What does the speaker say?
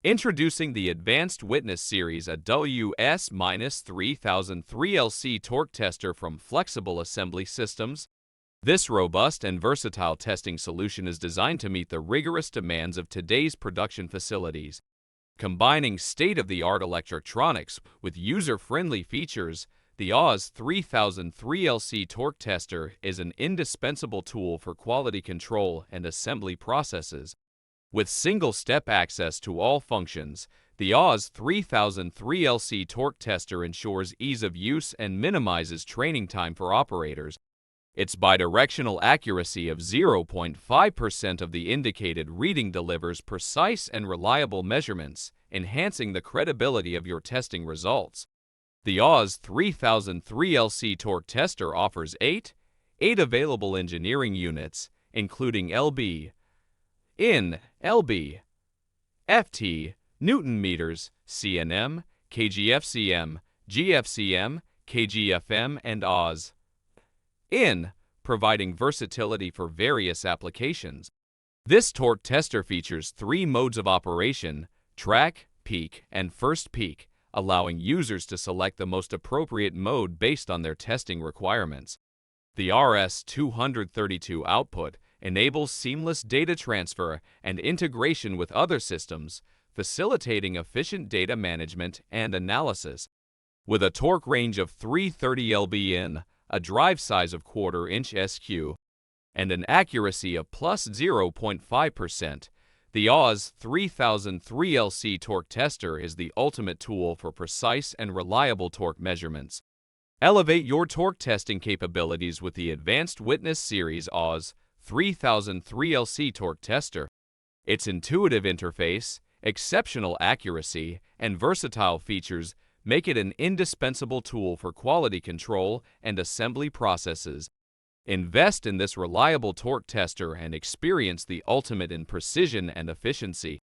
Introducing the Advanced Witness Series AWS-3003-LC torque tester from Flexible Assembly Systems. This robust and versatile testing solution is designed to meet the rigorous demands of today's production facilities. Combining state-of-the-art electronics with user-friendly features, the AWS-3003-LC torque tester is an indispensable tool for quality control and assembly processes. With single-step access to all functions, the AWS-3003-LC torque tester ensures ease of use and minimizes training time for operators. Its bidirectional accuracy of 0.5% of the indicated reading delivers precise and reliable measurements, enhancing the credibility of your testing results. The AWS-3003-LC torque tester offers eight available engineering units, including LB, in, LB, FT, Newton meters, CNM, KGFCM, GFCM, KGFM, and Oz. In, providing versatility for various applications. This torque tester features 3 modes of operation: track, peak, and first peak, allowing users to select the most appropriate mode based on their testing requirements. The RS-232 output enables seamless data transfer and integration with other systems, facilitating efficient data management and analysis. With a torque range of 330 lb in, a drive size of 1/4 inch SQ, and an accuracy of plus 0.5%, the AWS-3003-LC torque tester is the ultimate tool for precise and reliable torque measurements. Elevate your torque testing capabilities with the Advanced Witness Series AWS-3003-LC torque tester. Its intuitive interface, exceptional accuracy, and versatile features make it an indispensable tool for quality control and assembly processes. Invest in this reliable torque tester and experience the ultimate in precision and efficiency.